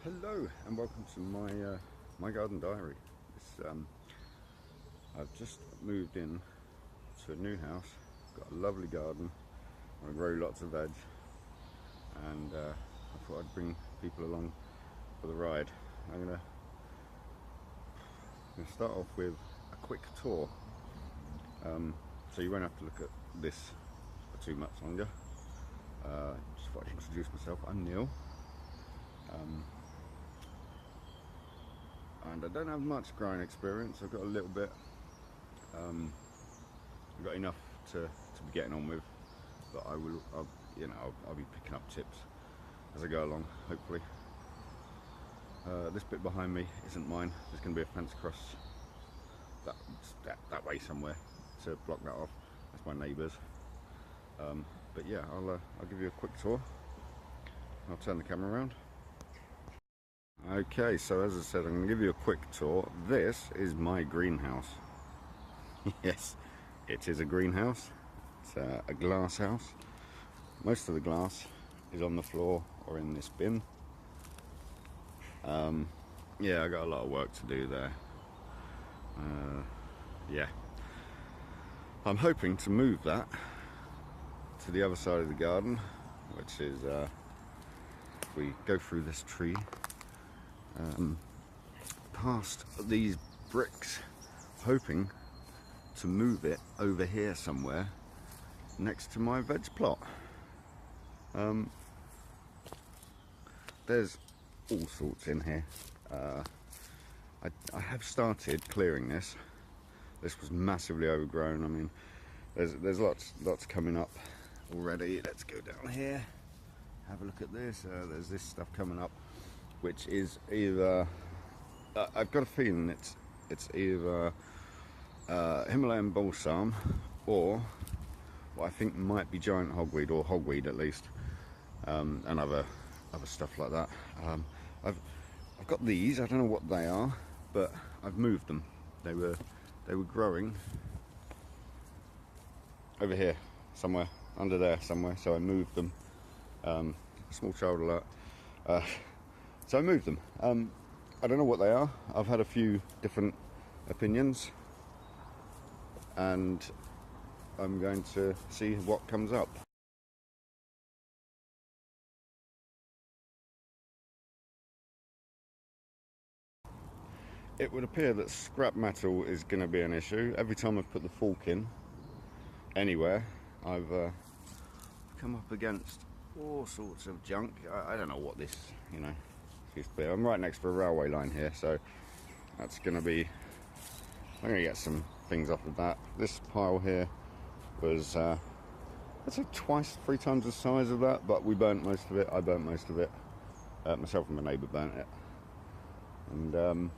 Hello and welcome to my garden diary. I've just moved in to a new house, got a lovely garden. I grow lots of veg, and I thought I'd bring people along for the ride. I'm gonna start off with a quick tour, so you won't have to look at this for too much longer. Just thought I'd introduce myself. I'm Neil. And I don't have much growing experience. I've got a little bit. I've got enough to be getting on with, but I'll be picking up tips as I go along, hopefully. This bit behind me isn't mine. There's going to be a fence across that way somewhere to block that off. That's my neighbour's. But yeah, I'll give you a quick tour. I'll turn the camera around. Okay, so as I said, I'm going to give you a quick tour. This is my greenhouse. Yes, it is a greenhouse. It's a glass house. Most of the glass is on the floor or in this bin. Yeah, I got a lot of work to do there. Yeah, I'm hoping to move that to the other side of the garden, which is if we go through this tree, past these bricks, hoping to move it over here somewhere next to my veg plot. There's all sorts in here. I have started clearing this. This was massively overgrown. I mean, there's lots coming up already. Let's go down here, have a look at this. There's this stuff coming up, which is either I've got a feeling it's either Himalayan balsam or what I think might be giant hogweed, or hogweed at least, and other stuff like that. I've got these. I don't know what they are, but I've moved them. They were growing over here somewhere, under there somewhere, so I moved them. Small child alert. So I moved them. I don't know what they are. I've had a few different opinions, and I'm going to see what comes up. It would appear that scrap metal is going to be an issue. Every time I've put the fork in anywhere, I've come up against all sorts of junk. I don't know what this, used to be. I'm right next to a railway line here, so that's going to be, I'm going to get some things off of that. This pile here was, I'd say three times the size of that, but we burnt most of it. I burnt most of it. Myself and my neighbour burnt it. And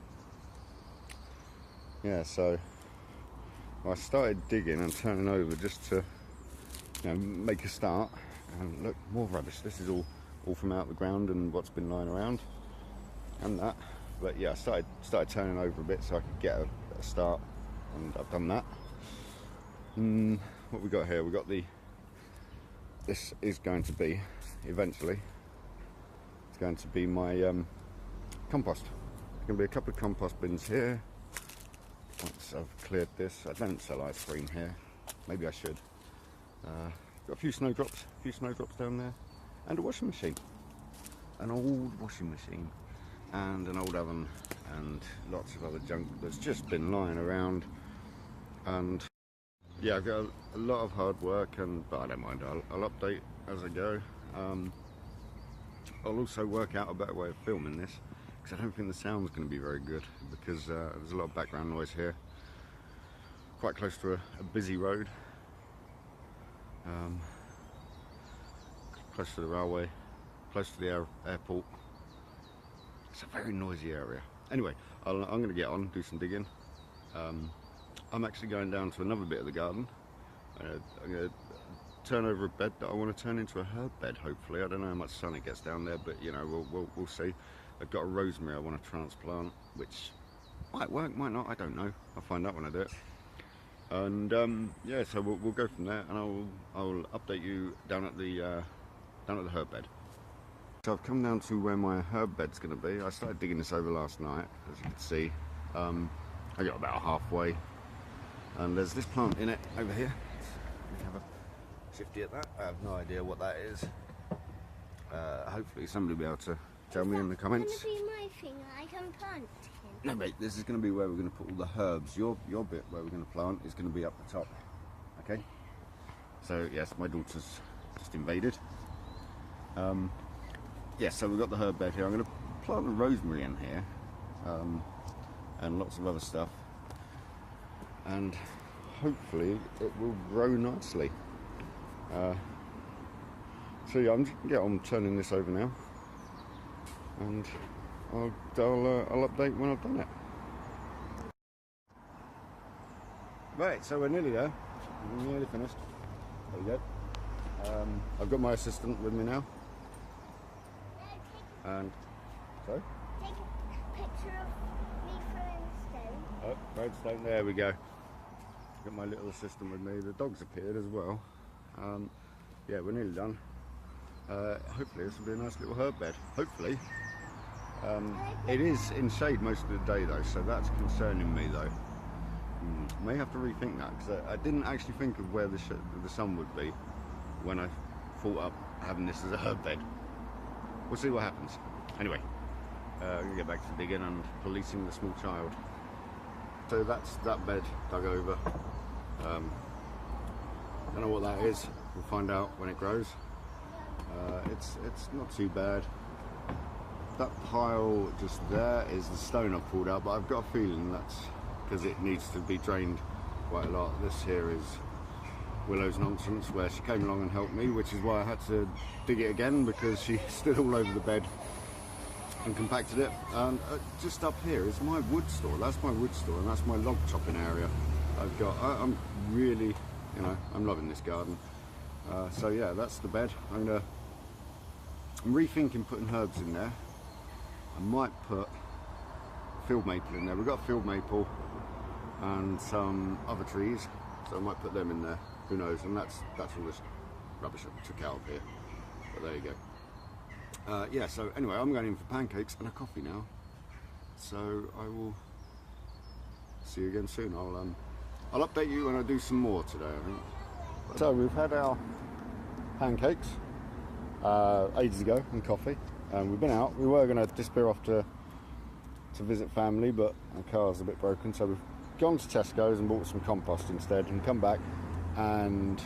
yeah, so I started digging and turning over just to make a start. And look, more rubbish. This is all from out the ground and what's been lying around and that. But yeah, I started turning over a bit so I could get a start, and I've done that. What we got here? We got this is going to be eventually. It's going to be my compost. There's going to be a couple of compost bins here. Once I've cleared this, I don't sell ice cream here. Maybe I should. Got a few snowdrops down there, and a washing machine, an old washing machine, and an old oven, and lots of other junk that's just been lying around. And yeah, I've got a lot of hard work, but I don't mind. I'll update as I go. I'll also work out a better way of filming this, because I don't think the sound's going to be very good, because there's a lot of background noise here. Quite close to a busy road, close to the railway, close to the airport. It's a very noisy area. Anyway, I'm going to get on, do some digging. I'm actually going down to another bit of the garden. I'm going to turn over a bed that I want to turn into a herb bed, hopefully. I don't know how much sun it gets down there, but we'll see. I've got a rosemary I want to transplant, which might work, might not, I don't know. I'll find out when I do it. And yeah, so we'll go from there, and I'll update you down at the herb bed. So I've come down to where my herb bed's going to be. I started digging this over last night, as you can see. I got about halfway, and there's this plant in it over here. We can have a shifty at that. I have no idea what that is. Hopefully somebody will be able to tell me in the comments. It's going to be my thing. I can plant him. No, mate. This is going to be where we're going to put all the herbs. Your bit where we're going to plant is going to be up the top. Okay. So yes, my daughter's just invaded. Yes, so we've got the herb bed here. I'm going to plant the rosemary in here, and lots of other stuff, and hopefully it will grow nicely. So yeah, I'm turning this over now, and I'll update when I've done it. Right, so we're nearly there. We're nearly finished. There we go. I've got my assistant with me now. And so? Take a picture of me throwing stone. Oh, road stone, there we go. Got my little assistant with me. The dog's appeared as well. Yeah, we're nearly done. Hopefully this will be a nice little herb bed. Hopefully. It is in shade most of the day though, so that's concerning me though. May have to rethink that, because I didn't actually think of where the sun would be when I thought up having this as a herb bed. We'll see what happens. Anyway, I'm going to get back to digging and policing the small child. So that's that bed dug over. Don't know what that is. We'll find out when it grows. It's not too bad. That pile just there is the stone I've pulled out, but I've got a feeling that's because it needs to be drained quite a lot. This here is Willow's nonsense, where she came along and helped me, which is why I had to dig it again, because she stood all over the bed and compacted it. And just up here is my wood store. That's my wood store, and that's my log chopping area. I've got. I'm really, I'm loving this garden. So yeah, that's the bed. I'm rethinking putting herbs in there. I might put field maple in there. We've got field maple and some other trees, so I might put them in there. Who knows? And that's all this rubbish I took out of here. But there you go. Yeah. So anyway, I'm going in for pancakes and a coffee now. So I will see you again soon. I'll update you when I do some more today, I think. So we've had our pancakes ages ago and coffee, and we've been out. We were going to disappear off to visit family, but our car's a bit broken, so we've gone to Tesco's and bought some compost instead, and come back, and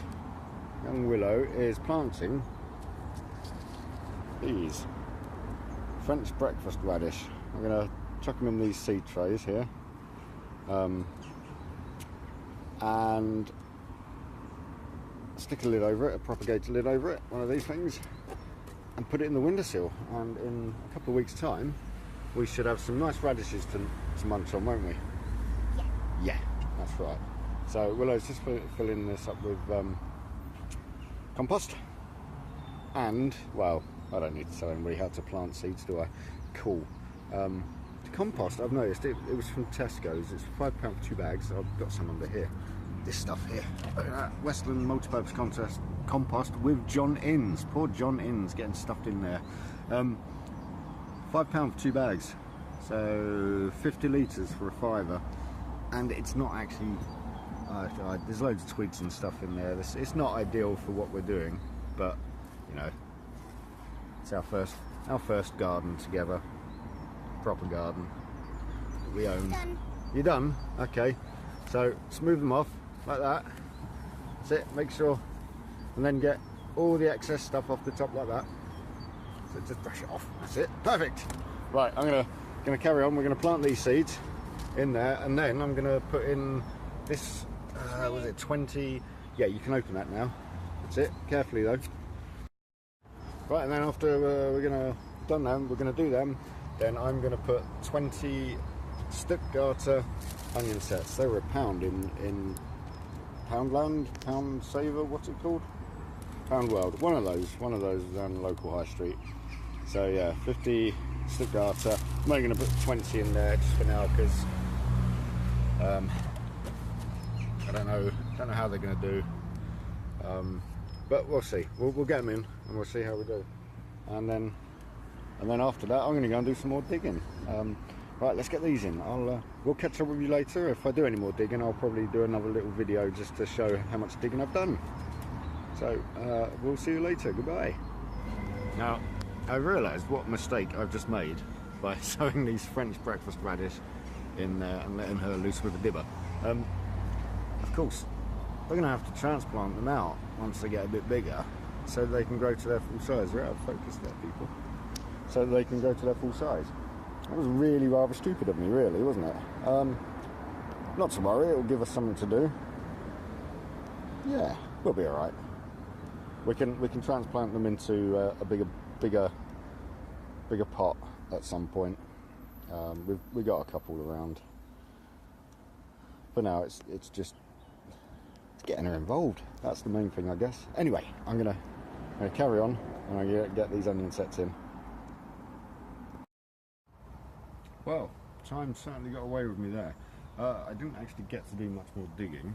young Willow is planting these French breakfast radish. I'm going to chuck them in these seed trays here, and stick a lid over it, a propagator lid over it, one of these things, and put it in the windowsill. And in a couple of weeks' time, we should have some nice radishes to munch on, won't we? Yeah. Yeah, that's right. So Willow's just filling this up with compost. And, well, I don't need to tell anybody how to plant seeds, do I? Cool. The compost, I've noticed, it was from Tesco's. It's £5 for 2 bags. I've got some under here. This stuff here. Look at that. Westland Multipurpose Compost with John Innes. Poor John Innes getting stuffed in there. £5 for 2 bags. So 50 litres for a £5. And it's not actually... there's loads of twigs and stuff in there. It's not ideal for what we're doing, but it's our first garden together, proper garden that we own. Done. You done? Okay. So smooth them off like that. That's it. Make sure, and then get all the excess stuff off the top like that. So just brush it off. That's it. Perfect. Right. I'm gonna carry on. We're gonna plant these seeds in there, and then I'm gonna put in this. Was it 20? Yeah, you can open that now. That's it. Carefully though. Right, and then after we're gonna do them, then I'm gonna put 20 Stuttgarter onion sets. They were £1 in Poundland, Pound Saver, what's it called? Pound World. One of those down the local high street. So yeah, 50 Stuttgarter. I'm only gonna put 20 in there just for now, because I don't know how they're gonna do. But we'll see. We'll get them in and we'll see how we do. And then and then after that I'm going to go and do some more digging. Right, let's get these in. We'll catch up with you later. If I do any more digging, I'll probably do another little video just to show how much digging I've done. So we'll see you later. Goodbye. Now, I realised what mistake I've just made by sowing these French breakfast radish in there and letting her loose with a dibber. Of course, we're going to have to transplant them out once they get a bit bigger, so they can grow to their full size. We're out of focus there, people. So they can grow to their full size. That was really rather stupid of me, really, wasn't it? Not to worry, it will give us something to do. Yeah, we'll be alright. We can transplant them into a bigger pot at some point. We got a couple around. For now, it's just getting her involved. That's the main thing, I guess. Anyway, I'm gonna carry on and I'm gonna get these onion sets in. Well, time certainly got away with me there. I didn't actually get to do much more digging,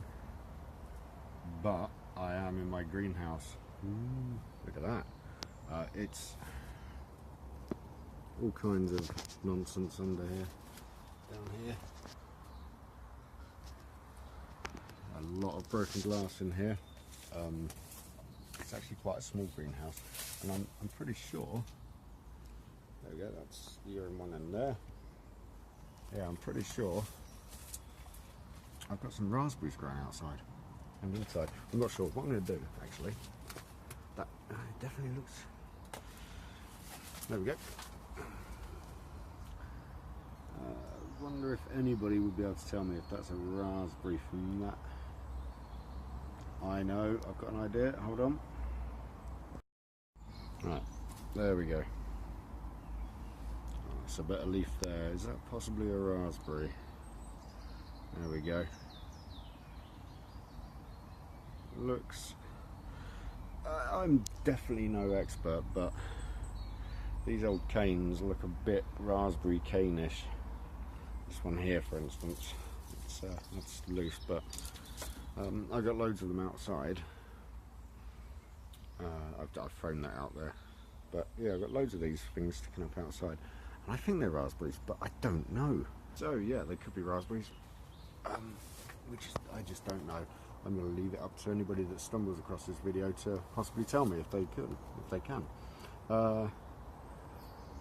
but I am in my greenhouse. Ooh, look at that. It's all kinds of nonsense under here, down here. A lot of broken glass in here. It's actually quite a small greenhouse, and I'm pretty sure. There we go. That's the urine one in there. Yeah, I'm pretty sure I've got some raspberries growing outside and inside. I'm not sure what I'm going to do, actually. That definitely looks... There we go. Wonder if anybody would be able to tell me if that's a raspberry from that. I know, I've got an idea. Hold on. Right, there we go. It's a bit of leaf there. Is that possibly a raspberry? There we go. Looks... I'm definitely no expert, but these old canes look a bit raspberry cane-ish. This one here, for instance, it's loose, but I've got loads of them outside. I've thrown that out there, but yeah, I've got loads of these things sticking up outside. I think they're raspberries, but I don't know. So yeah, they could be raspberries. I just don't know. I'm going to leave it up to anybody that stumbles across this video to possibly tell me if they can.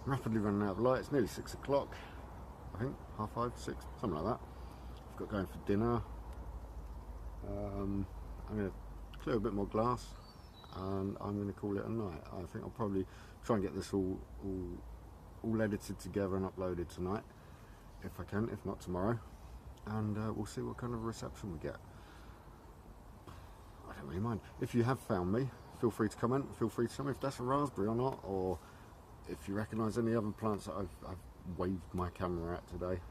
Rapidly running out of light. It's nearly 6 o'clock. I think 5:30, 6, something like that. I've got going for dinner. I'm going to clear a bit more glass, and I'm going to call it a night. I think I'll probably try and get this all edited together and uploaded tonight, if I can, if not tomorrow, and we'll see what kind of reception we get. I don't really mind. If you have found me, feel free to comment, feel free to tell me if that's a raspberry or not, or if you recognise any other plants that I've waved my camera at today.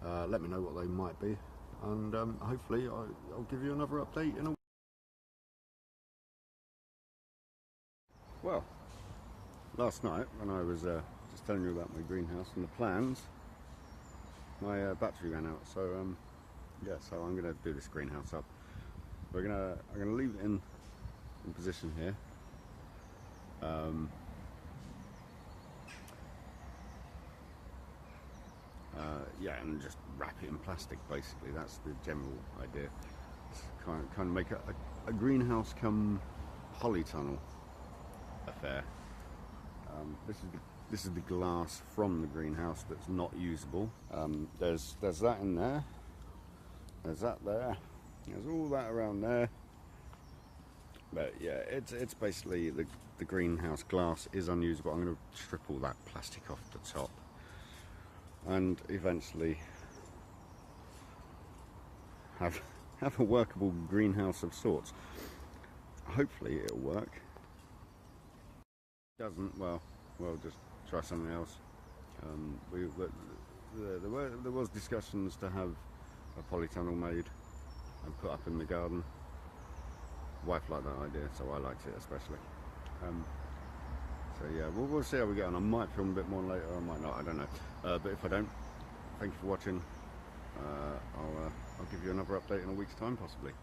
Let me know what they might be, and hopefully I'll give you another update in a... Well, last night when I was just telling you about my greenhouse and the plans, my battery ran out, so yeah, so I'm going to do this greenhouse up. I'm gonna leave it in position here. Yeah, and just wrap it in plastic. Basically, that's the general idea. Kind of make a greenhouse come polytunnel affair. This is the glass from the greenhouse that's not usable. There's that in there. There's that there. There's all that around there. But yeah, it's basically the greenhouse glass is unusable. I'm going to strip all that plastic off the top, and eventually have a workable greenhouse of sorts. Hopefully it'll work. If it doesn't, well, we'll just try something else. There was discussions to have a polytunnel made and put up in the garden. Wife liked that idea, so I liked it especially. So yeah, we'll see how we get on. I might film a bit more later, I might not, I don't know. But if I don't, thank you for watching. I'll give you another update in a week's time possibly.